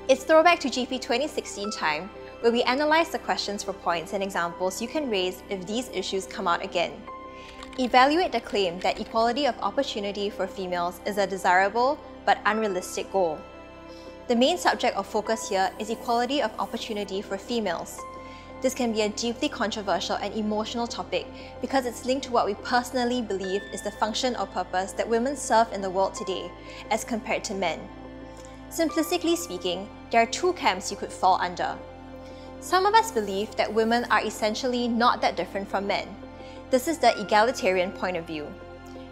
It's throwback to GP 2016 time, where we analyze the questions for points and examples you can raise if these issues come out again. Evaluate the claim that equality of opportunity for females is a desirable but unrealistic goal. The main subject of focus here is equality of opportunity for females. This can be a deeply controversial and emotional topic because it's linked to what we personally believe is the function or purpose that women serve in the world today as compared to men. Simplistically speaking, there are two camps you could fall under. Some of us believe that women are essentially not that different from men. This is the egalitarian point of view.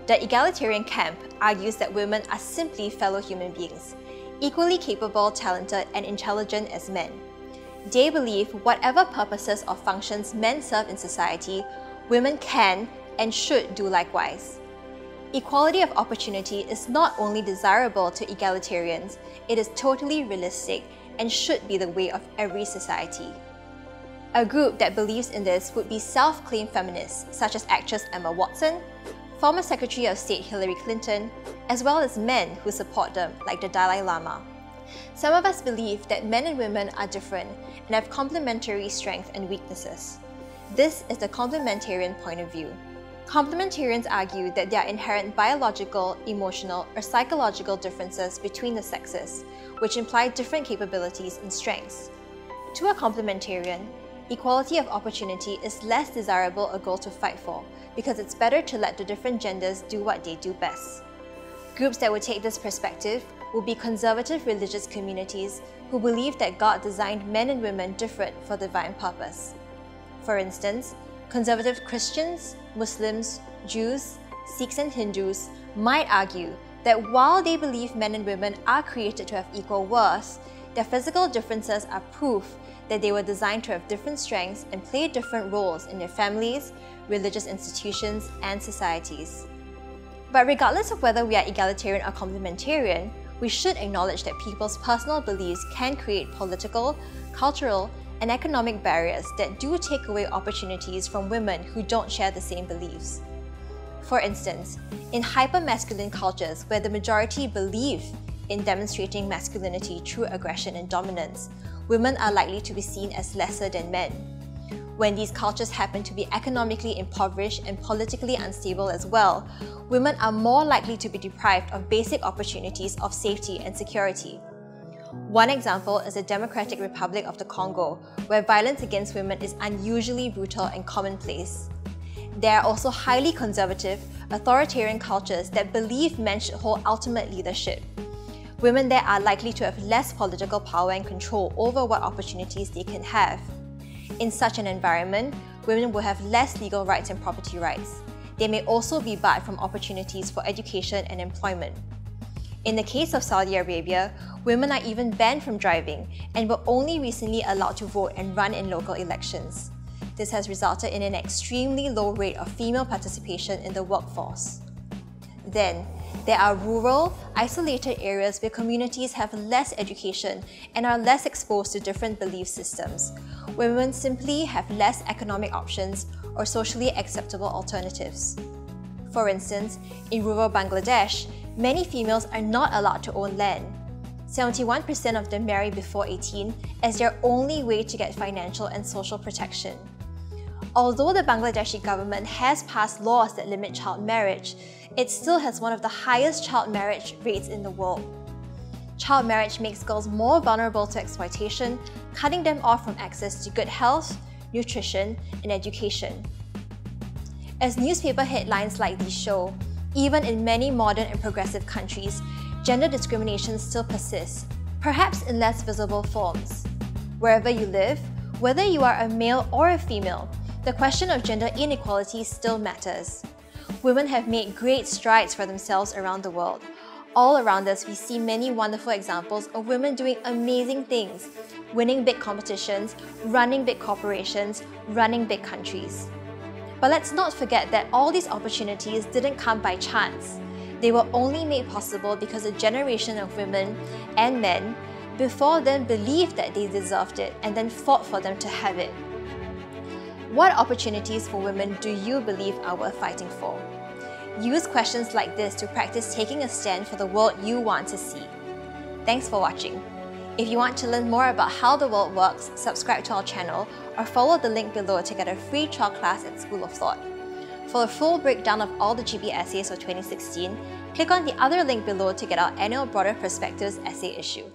The egalitarian camp argues that women are simply fellow human beings, equally capable, talented, and intelligent as men. They believe whatever purposes or functions men serve in society, women can and should do likewise. Equality of opportunity is not only desirable to egalitarians, it is totally realistic and should be the way of every society. A group that believes in this would be self-claimed feminists such as actress Emma Watson, former Secretary of State Hillary Clinton, as well as men who support them like the Dalai Lama. Some of us believe that men and women are different and have complementary strengths and weaknesses. This is the complementarian point of view. Complementarians argue that there are inherent biological, emotional, or psychological differences between the sexes, which imply different capabilities and strengths. To a complementarian, equality of opportunity is less desirable a goal to fight for because it's better to let the different genders do what they do best. Groups that would take this perspective will be conservative religious communities who believe that God designed men and women different for divine purpose. For instance, conservative Christians, Muslims, Jews, Sikhs and Hindus might argue that while they believe men and women are created to have equal worth, their physical differences are proof that they were designed to have different strengths and play different roles in their families, religious institutions, and societies. But regardless of whether we are egalitarian or complementarian, we should acknowledge that people's personal beliefs can create political, cultural, and economic barriers that do take away opportunities from women who don't share the same beliefs. For instance, in hyper-masculine cultures where the majority believe in demonstrating masculinity through aggression and dominance, women are likely to be seen as lesser than men. When these cultures happen to be economically impoverished and politically unstable as well, women are more likely to be deprived of basic opportunities of safety and security. One example is the Democratic Republic of the Congo, where violence against women is unusually brutal and commonplace. There are also highly conservative, authoritarian cultures that believe men should hold ultimate leadership. Women there are likely to have less political power and control over what opportunities they can have. In such an environment, women will have less legal rights and property rights. They may also be barred from opportunities for education and employment. In the case of Saudi Arabia, women are even banned from driving and were only recently allowed to vote and run in local elections. This has resulted in an extremely low rate of female participation in the workforce. Then, there are rural, isolated areas where communities have less education and are less exposed to different belief systems, where women simply have less economic options or socially acceptable alternatives. For instance, in rural Bangladesh, many females are not allowed to own land. 71% of them marry before 18 as their only way to get financial and social protection. Although the Bangladeshi government has passed laws that limit child marriage, it still has one of the highest child marriage rates in the world. Child marriage makes girls more vulnerable to exploitation, cutting them off from access to good health, nutrition, and education. As newspaper headlines like these show, even in many modern and progressive countries, gender discrimination still persists, perhaps in less visible forms. Wherever you live, whether you are a male or a female, the question of gender inequality still matters. Women have made great strides for themselves around the world. All around us, we see many wonderful examples of women doing amazing things, winning big competitions, running big corporations, running big countries. But let's not forget that all these opportunities didn't come by chance. They were only made possible because a generation of women and men before them believed that they deserved it and then fought for them to have it. What opportunities for women do you believe are worth fighting for? Use questions like this to practice taking a stand for the world you want to see. Thanks for watching. If you want to learn more about how the world works, subscribe to our channel or follow the link below to get a free trial class at School of Thought. For a full breakdown of all the GP essays for 2016, click on the other link below to get our annual Broader Perspectives essay issue.